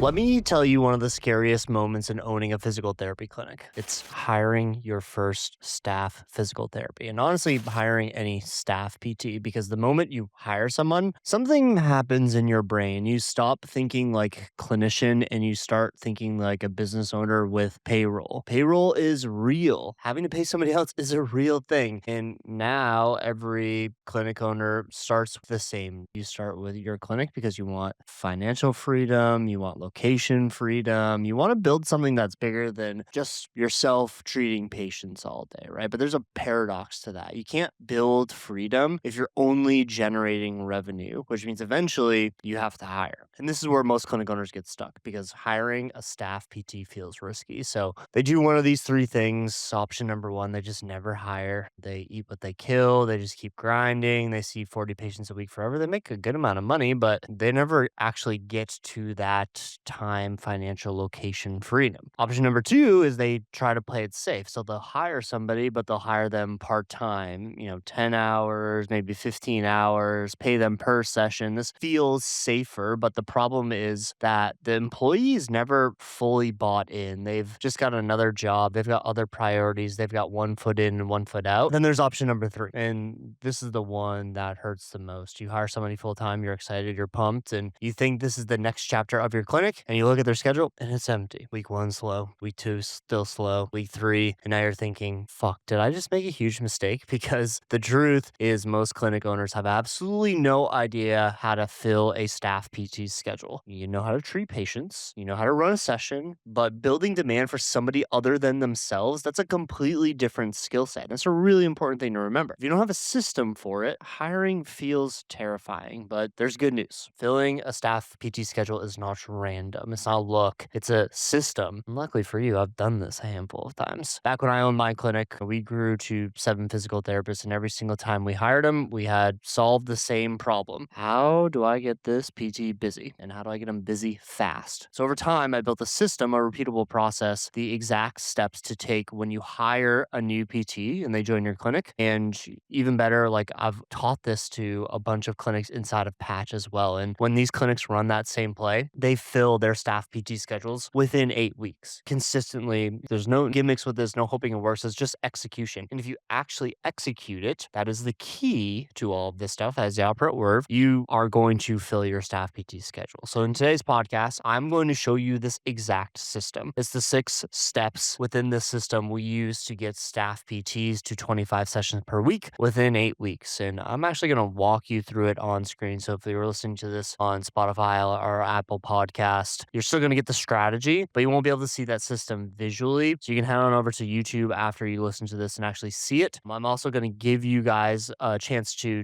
Let me tell you one of the scariest moments in owning a physical therapy clinic. It's hiring your first staff physical therapy and honestly hiring any staff PT because the moment you hire someone, something happens in your brain. You stop thinking like clinician and you start thinking like a business owner with payroll. Payroll is real. Having to pay somebody else is a real thing. And now every clinic owner starts the same. You start with your clinic because you want financial freedom, you want location freedom, you want to build something that's bigger than just yourself treating patients all day, right? But there's a paradox to that. You can't build freedom if you're only generating revenue, which means eventually you have to hire. And this is where most clinic owners get stuck because hiring a staff PT feels risky. So they do one of these three things. Option number one, they just never hire. They eat what they kill. They just keep grinding. They see 40 patients a week forever. They make a good amount of money, but they never actually get to that time, financial, location freedom. Option number two is they try to play it safe. So they'll hire somebody, but they'll hire them part time, 10 hours, maybe 15 hours, pay them per session. This feels safer, but the problem is that the employees never fully bought in. They've just got another job, they've got other priorities, they've got one foot in and one foot out. Then there's option number three, and this is the one that hurts the most. You hire somebody full time, you're excited, you're pumped, and you think this is the next chapter of your clinic, and you look at their schedule and it's empty. Week one, slow. Week two, still slow. Week three, and now you're thinking, fuck, did I just make a huge mistake? Because the truth is, most clinic owners have absolutely no idea how to fill a staff PT schedule. You know how to treat patients, you know how to run a session, but building demand for somebody other than themselves, that's a completely different skill set. That's a really important thing to remember. If you don't have a system for it, hiring feels terrifying, but there's good news. Filling a staff PT schedule is not random. It's not luck. It's a system. And luckily for you, I've done this a handful of times. Back when I owned my clinic, we grew to 7 physical therapists, and every single time we hired them, we had solved the same problem. How do I get this PT busy? And how do I get them busy fast? So over time, I built a system, a repeatable process, the exact steps to take when you hire a new PT and they join your clinic. And even better, like I've taught this to a bunch of clinics inside of Patch as well. And when these clinics run that same play, they fill their staff PT schedules within 8 weeks consistently. There's no gimmicks with this, no hoping it works. It's just execution. And if you actually execute it, that is the key to all of this stuff. As the operative word, you are going to fill your staff PT schedule. So in today's podcast, I'm going to show you this exact system. It's the 6 steps within this system we use to get staff PTs to 25 sessions per week within 8 weeks. And I'm actually going to walk you through it on screen. So if you're listening to this on Spotify or Apple Podcast, you're still going to get the strategy, but you won't be able to see that system visually. So you can head on over to YouTube after you listen to this and actually see it. I'm also going to give you guys a chance to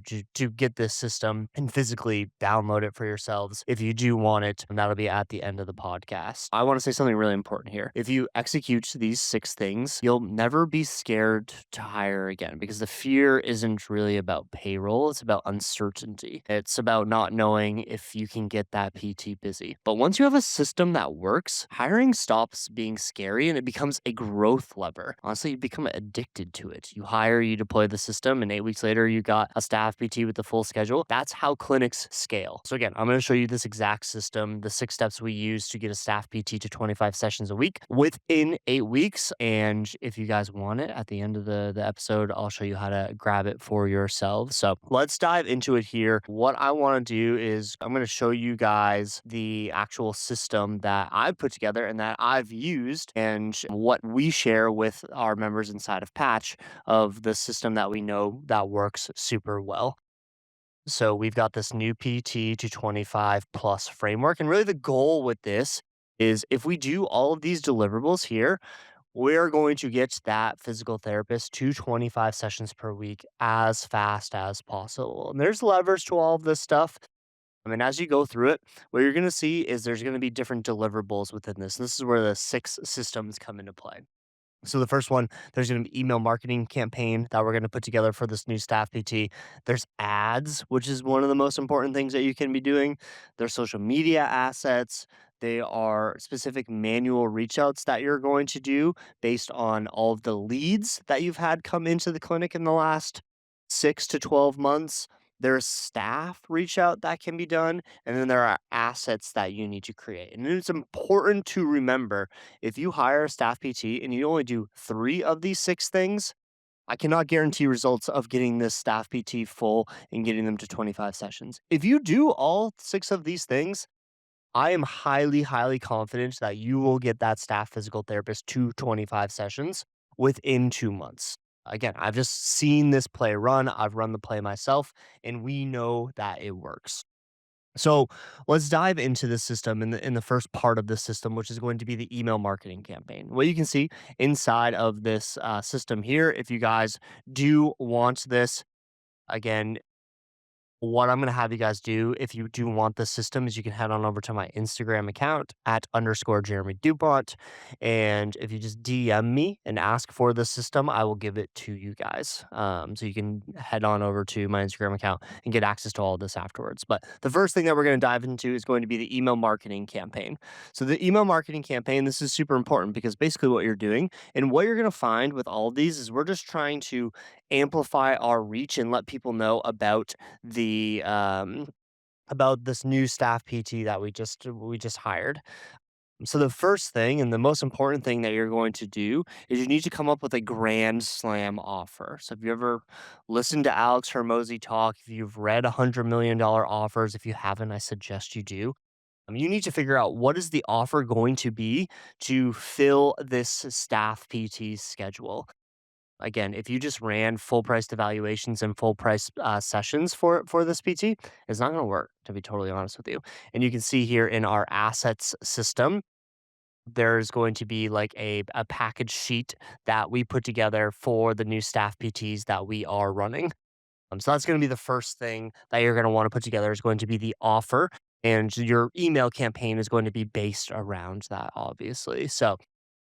get this system and physically download it for yourselves if you do want it. And that'll be at the end of the podcast. I want to say something really important here. If you execute these 6 things, you'll never be scared to hire again because the fear isn't really about payroll. It's about uncertainty. It's about not knowing if you can get that PT busy. But once you have a system that works, hiring stops being scary and it becomes a growth lever. Honestly, you become addicted to it. You hire, you deploy the system, and 8 weeks later, you got a staff PT with the full schedule. That's how clinics scale. So again, I'm going to show you this exact system, the 6 steps we use to get a staff PT to 25 sessions a week within 8 weeks. And if you guys want it at the end of the episode, I'll show you how to grab it for yourselves. So let's dive into it here. What I want to do is I'm going to show you guys the actual system that I've put together and that I've used and what we share with our members inside of Patch of the system that we know that works super well. So we've got this new PT to 25 plus framework. And really the goal with this is if we do all of these deliverables here, we're going to get that physical therapist to 25 sessions per week as fast as possible. And there's levers to all of this stuff. I mean, as you go through it, what you're going to see is there's going to be different deliverables within this. And this is where the 6 systems come into play. So the first one, there's going to be email marketing campaign that we're going to put together for this new staff PT. There's ads, which is one of the most important things that you can be doing. There's social media assets. They are specific manual reach outs that you're going to do based on all of the leads that you've had come into the clinic in the last 6 to 12 months. There's staff reach out that can be done, and then there are assets that you need to create. And it's important to remember if you hire a staff PT and you only do 3 of these 6 things, I cannot guarantee results of getting this staff PT full and getting them to 25 sessions. If you do all 6 of these things, I am highly, highly confident that you will get that staff physical therapist to 25 sessions within 2 months. Again, I've just seen this play run. I've run the play myself, and we know that it works. So let's dive into the system in the first part of the system, which is going to be the email marketing campaign. What you can see inside of this system here, if you guys do want this, again, what I'm gonna have you guys do, if you do want the system, is you can head on over to my Instagram account at underscore Jeremy Dupont. And if you just DM me and ask for the system, I will give it to you guys. So you can head on over to my Instagram account and get access to all of this afterwards. But the first thing that we're gonna dive into is going to be the email marketing campaign. So the email marketing campaign, this is super important because basically what you're doing and what you're gonna find with all of these is we're just trying to amplify our reach and let people know about this new staff PT that we just hired. So the first thing and the most important thing that you're going to do is you need to come up with a grand slam offer. So if you ever listened to Alex Hermosi talk, if you've read $100 million offers, if you haven't, I suggest you do. You need to figure out what is the offer going to be to fill this staff PT's schedule. Again, if you just ran full priced evaluations and full price sessions for this PT, it's not going to work. To be totally honest with you, and you can see here in our assets system, there's going to be like a package sheet that we put together for the new staff PTs that we are running. So that's going to be the first thing that you're going to want to put together is going to be the offer, and your email campaign is going to be based around that, obviously. So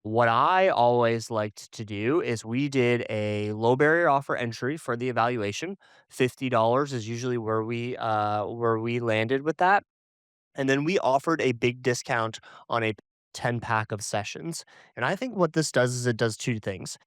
what I always liked to do is we did a low barrier offer entry for the evaluation. $50 is usually where we landed with that. And then we offered a big discount on a 10 pack of sessions. And I think what this does is it does two things.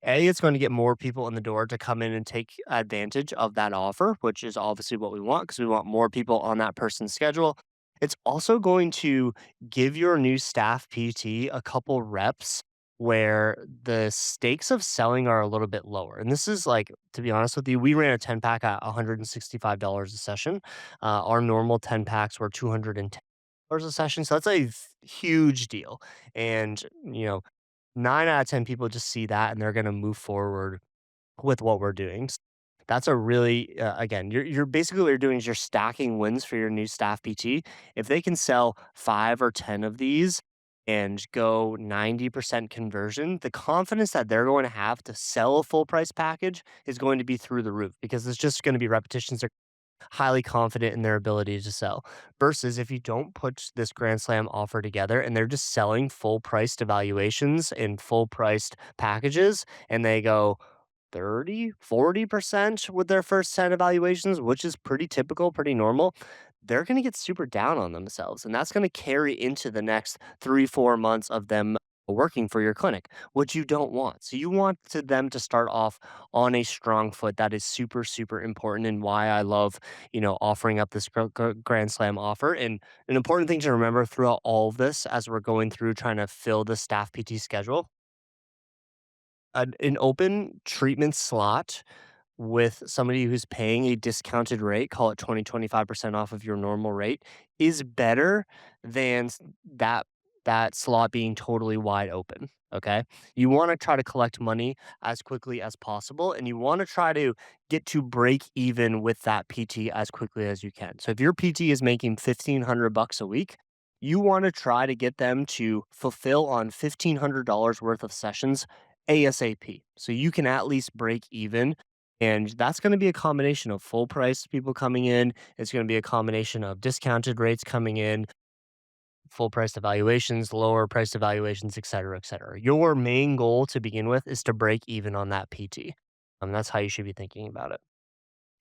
A, it's going to get more people in the door to come in and take advantage of that offer, which is obviously what we want because we want more people on that person's schedule. It's also going to give your new staff PT a couple reps where the stakes of selling are a little bit lower. And this is like, to be honest with you, we ran a 10 pack at $165 a session. Our normal 10 packs were $210 a session. So that's a huge deal. And, you know, 9 out of 10 people just see that and they're gonna move forward with what we're doing. That's a really again, you're basically what you're doing is you're stacking wins for your new staff PT. If they can sell 5 or 10 of these and go 90% conversion, the confidence that they're going to have to sell a full price package is going to be through the roof because it's just gonna be repetitions highly confident in their ability to sell. Versus if you don't put this Grand Slam offer together and they're just selling full priced evaluations and full priced packages and they go 30, 40% with their first 10 evaluations, which is pretty typical, pretty normal, they're going to get super down on themselves. And that's going to carry into the next 3, 4 months of them working for your clinic, which you don't want. So you want them to start off on a strong foot. That is super, super important and why I love, offering up this Grand Slam offer. And an important thing to remember throughout all of this as we're going through trying to fill the staff PT schedule, an open treatment slot with somebody who's paying a discounted rate, call it 20, 25% off of your normal rate, is better than that slot being totally wide open. Okay. You want to try to collect money as quickly as possible and you want to try to get to break even with that PT as quickly as you can. So if your PT is making $1,500 a week, you want to try to get them to fulfill on $1,500 worth of sessions ASAP. So you can at least break even, and that's gonna be a combination of full price people coming in, it's gonna be a combination of discounted rates coming in, full price evaluations, lower price evaluations, et cetera, et cetera. Your main goal to begin with is to break even on that PT. That's how you should be thinking about it.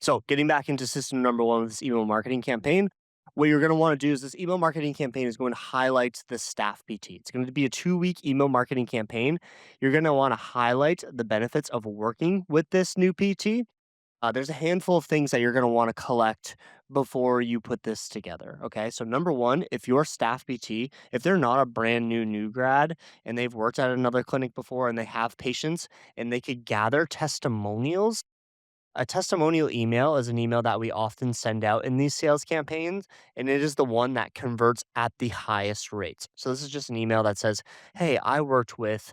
So, getting back into system number 1 with this email marketing campaign, what you're gonna wanna do is this email marketing campaign is going to highlight the staff PT. It's going to be a 2-week email marketing campaign. You're gonna wanna highlight the benefits of working with this new PT. There's a handful of things that you're going to want to collect before you put this together. Okay. So, number one, if your staff PT, if they're not a brand new grad and they've worked at another clinic before and they have patients and they could gather testimonials. A testimonial email is an email that we often send out in these sales campaigns, and it is the one that converts at the highest rates. So this is just an email that says, "Hey, I worked with,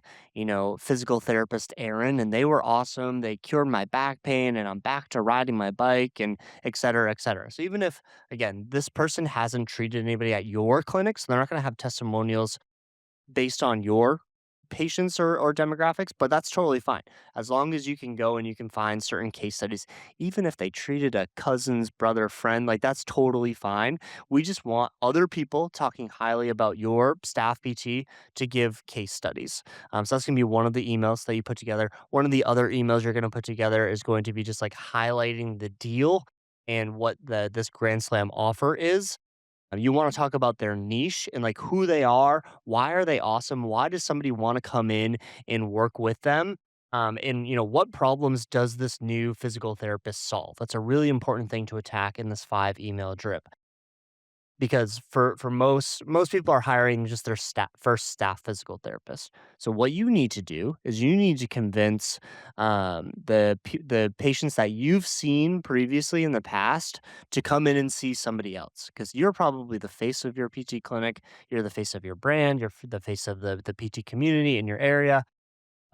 physical therapist Aaron, and they were awesome. They cured my back pain, and I'm back to riding my bike, and et cetera, et cetera." So even if, again, this person hasn't treated anybody at your clinic, so they're not going to have testimonials based on your patients or demographics, but that's totally fine. As long as you can go and you can find certain case studies, even if they treated a cousin's brother, friend, like that's totally fine. We just want other people talking highly about your staff PT to give case studies. So that's going to be one of the emails that you put together. One of the other emails you're going to put together is going to be just like highlighting the deal and what this Grand Slam offer is. You wanna talk about their niche and, like, who they are, why are they awesome, why does somebody wanna come in and work with them, and, what problems does this new physical therapist solve? That's a really important thing to attack in this 5 email drip. Because for most people are hiring just their first staff physical therapist. So what you need to do is you need to convince the patients that you've seen previously in the past to come in and see somebody else because you're probably the face of your PT clinic, you're the face of your brand, the face of the PT community in your area.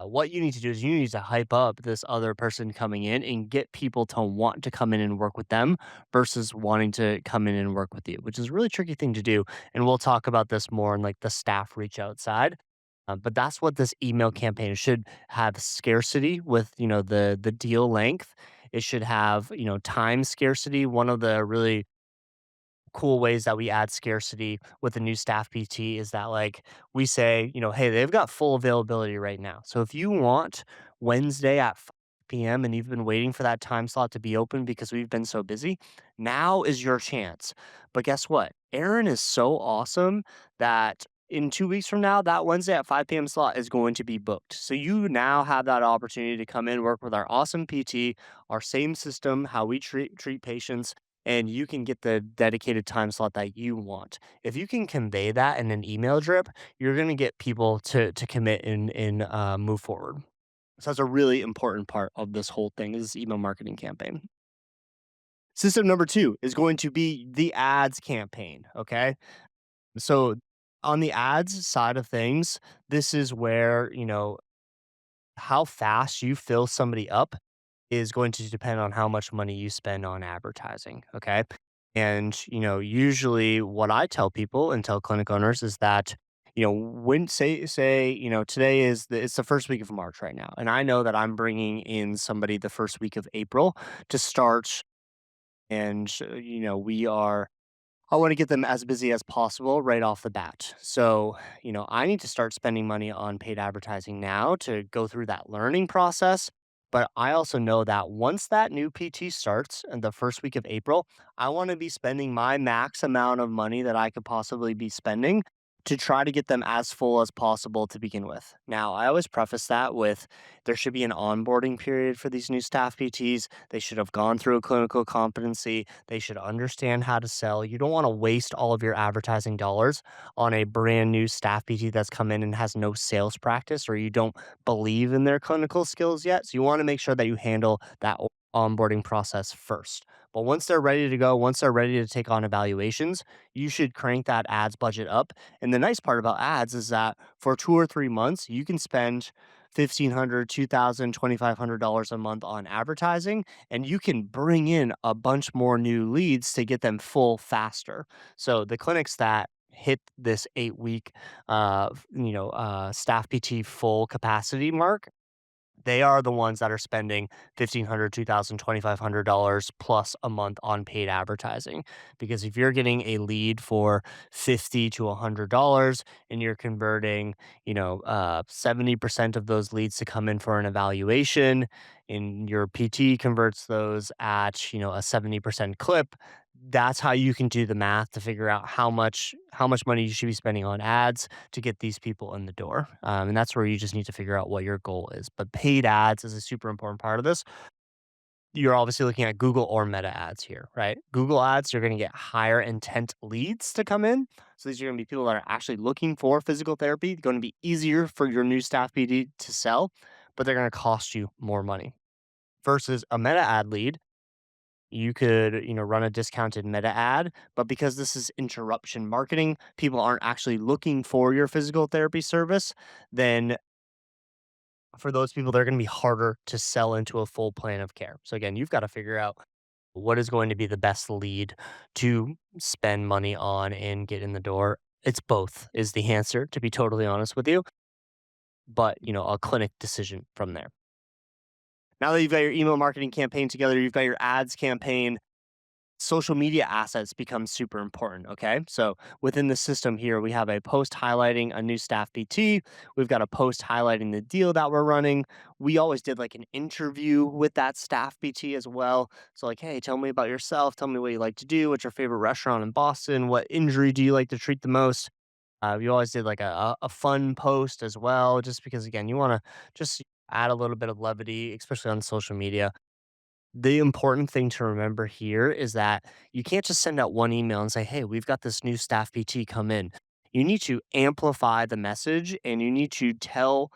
What you need to do is you need to hype up this other person coming in and get people to want to come in and work with them versus wanting to come in and work with you, which is a really tricky thing to do. And we'll talk about this more in like the staff reach outside. But that's what this email campaign should have scarcity with, the deal length. It should have, time scarcity. One of the really cool ways that we add scarcity with the new staff PT is that like we say, hey, they've got full availability right now. So if you want Wednesday at 5 p.m. and you've been waiting for that time slot to be open because we've been so busy, now is your chance. But guess what? Aaron is so awesome that in 2 weeks from now, that Wednesday at 5 p.m. slot is going to be booked. So you now have that opportunity to come in, work with our awesome PT, our same system, how we treat patients, and you can get the dedicated time slot that you want. If you can convey that in an email drip, you're going to get people to commit and move forward. So that's a really important part of this whole thing is this email marketing campaign. System number two is going to be the ads campaign. Okay. So on the ads side of things, this is where, how fast you fill somebody up is going to depend on how much money you spend on advertising, okay? And, usually what I tell people and tell clinic owners is that, when say, today it's the first week of March right now, and I know that I'm bringing in somebody the first week of April to start, and we are I want to get them as busy as possible right off the bat. So, I need to start spending money on paid advertising now to go through that learning process. But I also know that once that new PT starts in the first week of April, I want to be spending my max amount of money that I could possibly be spending to try to get them as full as possible to begin with. Now, I always preface that with there should be an onboarding period for these new staff PTs. They should have gone through a clinical competency. They should understand how to sell. You don't want to waste all of your advertising dollars on a brand new staff PT that's come in and has no sales practice or you don't believe in their clinical skills yet. So you want to make sure that you handle that onboarding process first. But once they're ready to go, once they're ready to take on evaluations, you should crank that ads budget up. And the nice part about ads is that for 2 or 3 months, you can spend $1,500, $2,000, $2,500 a month on advertising, and you can bring in a bunch more new leads to get them full faster. So the clinics that hit this 8 week, staff PT full capacity mark, they are the ones that are spending 1,500, 2,000, $2,500 plus a month on paid advertising. Because if you're getting a lead for $50 to $100 and you're converting, 70% of those leads to come in for an evaluation, and your PT converts those at, a 70% clip, that's how you can do the math to figure out how much money you should be spending on ads to get these people in the door. And that's where you just need to figure out what your goal is. But paid ads is a super important part of this. you're obviously looking at Google or Meta ads here, right? Google ads, you're going to get higher intent leads to come in. So these are going to be people that are actually looking for physical therapy. Going to be easier for your new staff PD to sell, but they're going to cost you more money. Versus a Meta ad lead, you could, run a discounted Meta ad, but because this is interruption marketing, people aren't actually looking for your physical therapy service, then for those people, they're going to be harder to sell into a full plan of care. So again, you've got to figure out what is going to be the best lead to spend money on and get in the door. It's both is the answer, to be totally honest with you, but a clinic decision from there. Now that you've got your email marketing campaign together, you've got your ads campaign, social media assets become super important. Okay. So within the system here, we have a post highlighting a new staff PT. We've got a post highlighting the deal that we're running. We always did like an interview with that staff PT as well. So, like, hey, tell me about yourself. Tell me what you like to do. What's your favorite restaurant in Boston? What injury do you like to treat the most? We always did like a fun post as well, just because, again, you want to just add a little bit of levity, especially on social media. The important thing to remember here is that you can't just send out one email and say, "Hey, we've got this new staff PT come in." You need to amplify the message and you need to tell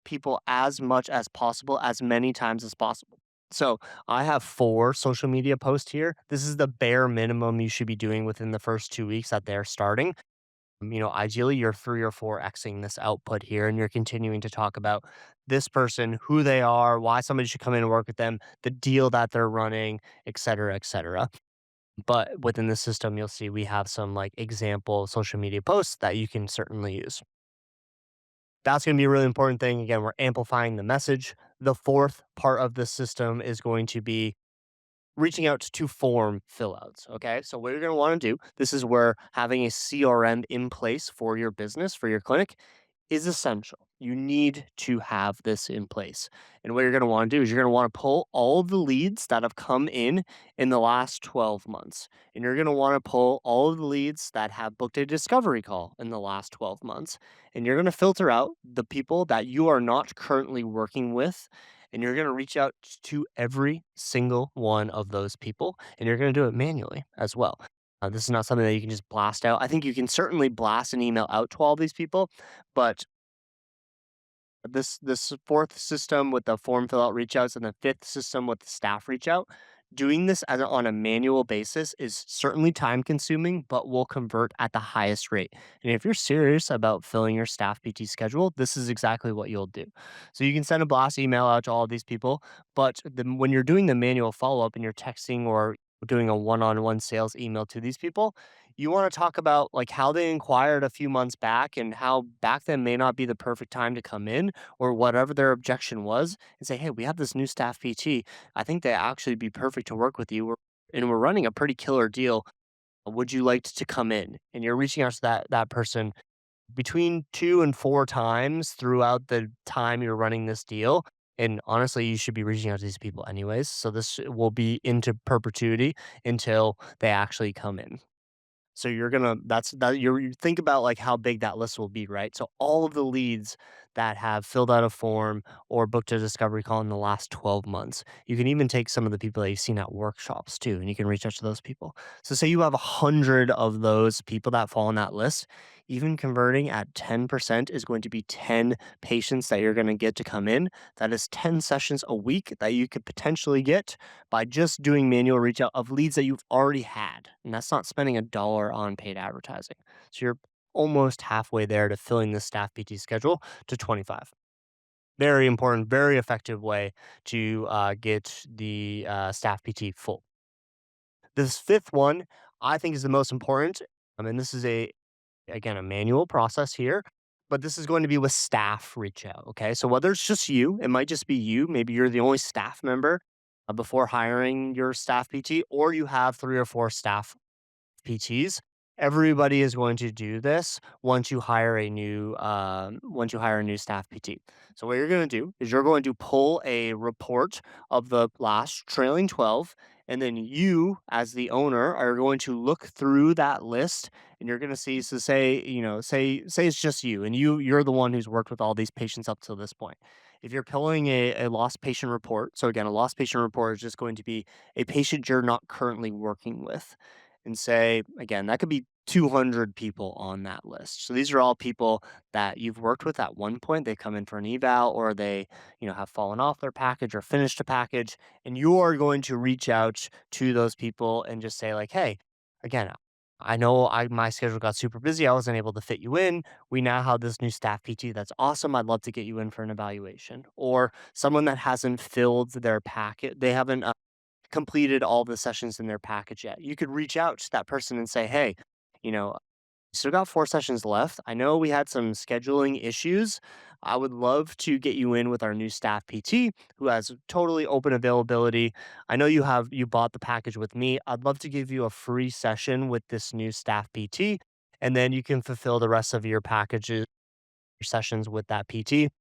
people as much as possible, as many times as possible. So, I have 4 social media posts here. This is the bare minimum you should be doing within the first 2 weeks that they're starting. Ideally, you're 3 or 4 Xing this output here, and you're continuing to talk about this person, who they are, why somebody should come in and work with them, the deal that they're running, et cetera, et cetera. But within the system, you'll see we have some like example social media posts that you can certainly use. That's going to be a really important thing. Again, we're amplifying the message. The fourth part of the system is going to be reaching out to form fill outs. Okay. So, what you're going to want to do, this is where having a CRM in place for your business, for your clinic, is essential. You need to have this in place. And what you're going to want to do is you're going to want to pull all of the leads that have come in the last 12 months. And you're going to want to pull all of the leads that have booked a discovery call in the last 12 months. And you're going to filter out the people that you are not currently working with. And you're going to reach out to every single one of those people. And you're going to do it manually as well. This is not something that you can just blast out. I think you can certainly blast an email out to all these people, but this fourth system with the form fill out reach outs and the fifth system with the staff reach out, doing this on a manual basis is certainly time consuming, but will convert at the highest rate. And if you're serious about filling your staff PT schedule, this is exactly what you'll do. So you can send a blast email out to all of these people, but when you're doing the manual follow up and you're texting or doing a one-on-one sales email to these people, you want to talk about like how they inquired a few months back and how back then may not be the perfect time to come in or whatever their objection was, and say, hey, we have this new staff PT. I think they actually be perfect to work with you. And we're running a pretty killer deal. Would you like to come in? And you're reaching out to that person between 2 and 4 times throughout the time you're running this deal. And honestly, you should be reaching out to these people anyways. So this will be into perpetuity until they actually come in. So you're gonna that's that you think about like how big that list will be, right? So all of the leads that have filled out a form or booked a discovery call in the last 12 months. You can even take some of the people that you've seen at workshops too, and you can reach out to those people. So say you have 100 of those people that fall on that list, even converting at 10% is going to be 10 patients that you're going to get to come in. That is 10 sessions a week that you could potentially get by just doing manual reach out of leads that you've already had. And that's not spending a dollar on paid advertising. So you're almost halfway there to filling the staff PT schedule to 25. Very important, very effective way to get the staff PT full. This fifth one, I think, is the most important. And this is again, a manual process here, but this is going to be with staff reach out. Okay. So whether it's just you, it might just be you. Maybe you're the only staff member before hiring your staff PT, or you have 3 or 4 staff PTs. Everybody is going to do this once you hire a new staff PT. So what you're going to do is you're going to pull a report of the last trailing 12, and then you, as the owner, are going to look through that list, and you're going to see. So say say it's just you, and you're the one who's worked with all these patients up till this point, if you're pulling a lost patient report, so again, a lost patient report is just going to be a patient you're not currently working with. And say, again, that could be 200 people on that list. So these are all people that you've worked with at one point. They come in for an eval or they, have fallen off their package or finished a package. And you are going to reach out to those people and just say, like, hey, again, I know my schedule got super busy. I wasn't able to fit you in. We now have this new staff PT. That's awesome. I'd love to get you in for an evaluation. Or someone that hasn't filled their packet. They haven't completed all the sessions in their package yet. You could reach out to that person and say, hey, you know, still got 4 sessions left. I know we had some scheduling issues. I would love to get you in with our new staff PT who has totally open availability. I know you bought the package with me. I'd love to give you a free session with this new staff PT, and then you can fulfill the rest of your packages your sessions with that PT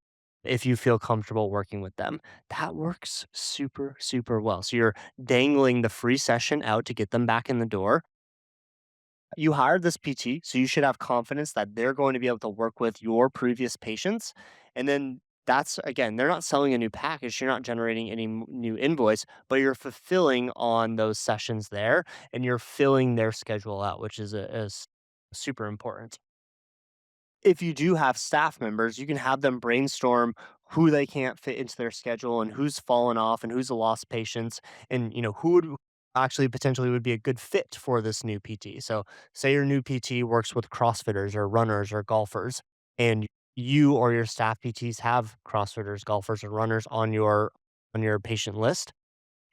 if you feel comfortable working with them. That works super, super well. So you're dangling the free session out to get them back in the door. You hired this PT, so you should have confidence that they're going to be able to work with your previous patients. And then that's again, they're not selling a new package, you're not generating any new invoice, but you're fulfilling on those sessions there and you're filling their schedule out, which is super important. If you do have staff members, you can have them brainstorm who they can't fit into their schedule and who's fallen off and who's a lost patients and who would actually potentially would be a good fit for this new PT. So say your new PT works with CrossFitters or runners or golfers and you or your staff PTs have CrossFitters, golfers, or runners on your patient list,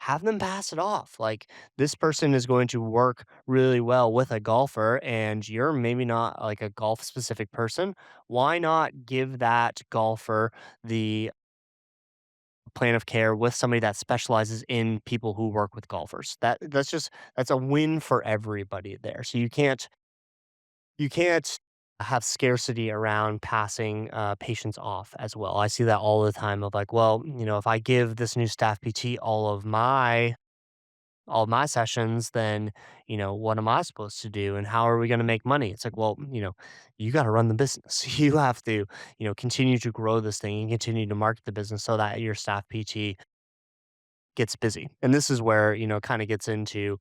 have them pass it off. Like this person is going to work really well with a golfer and you're maybe not like a golf specific person. Why not give that golfer the plan of care with somebody that specializes in people who work with golfers? That's a win for everybody there. So you can't have scarcity around passing patients off as well. I see that all the time of like, well, if I give this new staff PT all my sessions, then, what am I supposed to do and how are we going to make money? It's like, well, you got to run the business. You have to, continue to grow this thing and continue to market the business so that your staff PT gets busy. And this is where, kind of gets into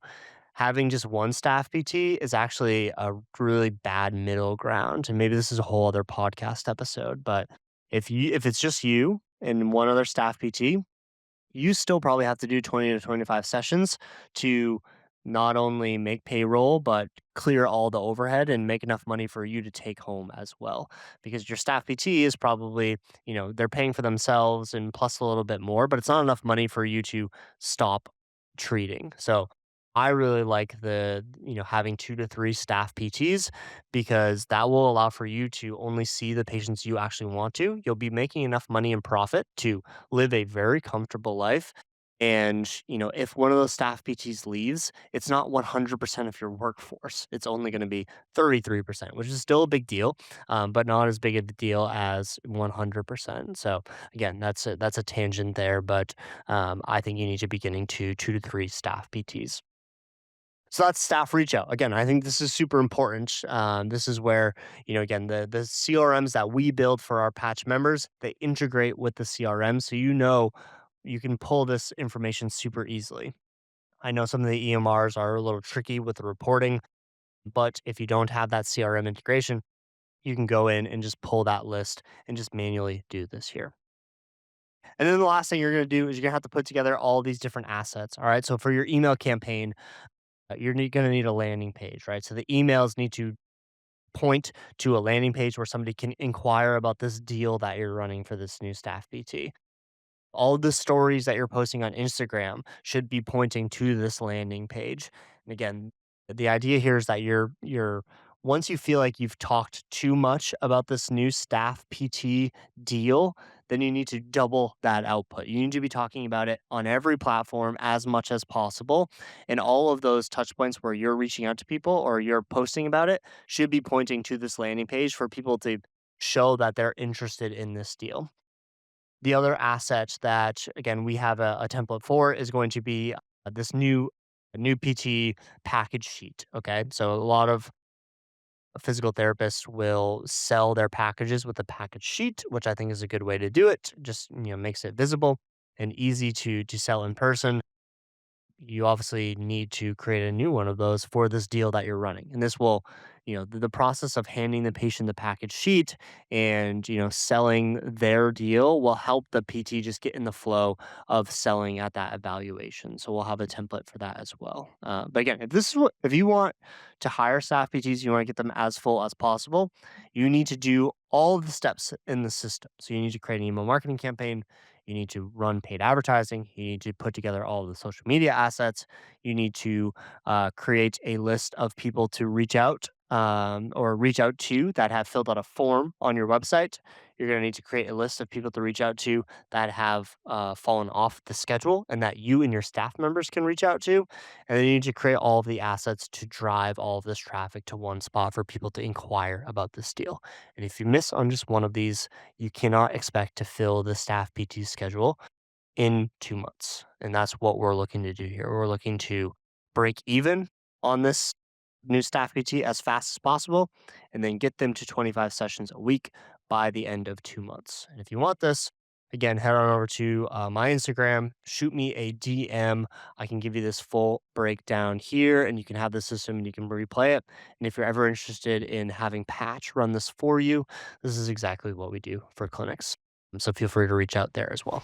having just one staff PT is actually a really bad middle ground. And maybe this is a whole other podcast episode, but if it's just you and one other staff PT, you still probably have to do 20 to 25 sessions to not only make payroll, but clear all the overhead and make enough money for you to take home as well. Because your staff PT is probably, they're paying for themselves and plus a little bit more, but it's not enough money for you to stop treating. So I really like having 2 to 3 staff PTs because that will allow for you to only see the patients you actually want to. You'll be making enough money and profit to live a very comfortable life. And, if one of those staff PTs leaves, it's not 100% of your workforce. It's only going to be 33%, which is still a big deal, but not as big of a deal as 100%. So again, that's a tangent there, but I think you need to be getting to 2 to 3 staff PTs. So that's staff reach out. Again, I think this is super important. This is where, again, the CRMs that we build for our patch members, they integrate with the CRM. So you can pull this information super easily. I know some of the EMRs are a little tricky with the reporting, but if you don't have that CRM integration, you can go in and just pull that list and just manually do this here. And then the last thing you're going to do is you're going to have to put together all these different assets. All right. So for your email campaign, you're going to need a landing page, right? So the emails need to point to a landing page where somebody can inquire about this deal that you're running for this new staff PT. All the stories that you're posting on Instagram should be pointing to this landing page. And again, the idea here is that you're once you feel like you've talked too much about this new staff PT deal, then you need to double that output. You need to be talking about it on every platform as much as possible. And all of those touch points where you're reaching out to people or you're posting about it should be pointing to this landing page for people to show that they're interested in this deal. The other asset that, again, we have a template for is going to be this new PT package sheet. Okay. So a lot of Physical therapists will sell their packages with a package sheet, which I think is a good way to do it. Just makes it visible and easy to sell in person. You obviously need to create a new one of those for this deal that you're running. And this will, the process of handing the patient the package sheet and, selling their deal will help the PT just get in the flow of selling at that evaluation. So we'll have a template for that as well. But again, if you want to hire staff PTs, you want to get them as full as possible, you need to do all of the steps in the system. So you need to create an email marketing campaign, you need to run paid advertising. You need to put together all of the social media assets. You need to create a list of people to reach out or reach out to that have filled out a form on your website. You're going to need to create a list of people to reach out to that have fallen off the schedule and that you and your staff members can reach out to. And then you need to create all of the assets to drive all of this traffic to one spot for people to inquire about this deal. And if you miss on just one of these, you cannot expect to fill the staff PT schedule in 2 months. And that's what we're looking to do here. We're looking to break even on this new staff PT as fast as possible and then get them to 25 sessions a week by the end of 2 months. And if you want this, again, head on over to my Instagram, shoot me a DM. I can give you this full breakdown here and you can have the system and you can replay it. And if you're ever interested in having Patch run this for you, this is exactly what we do for clinics. So feel free to reach out there as well.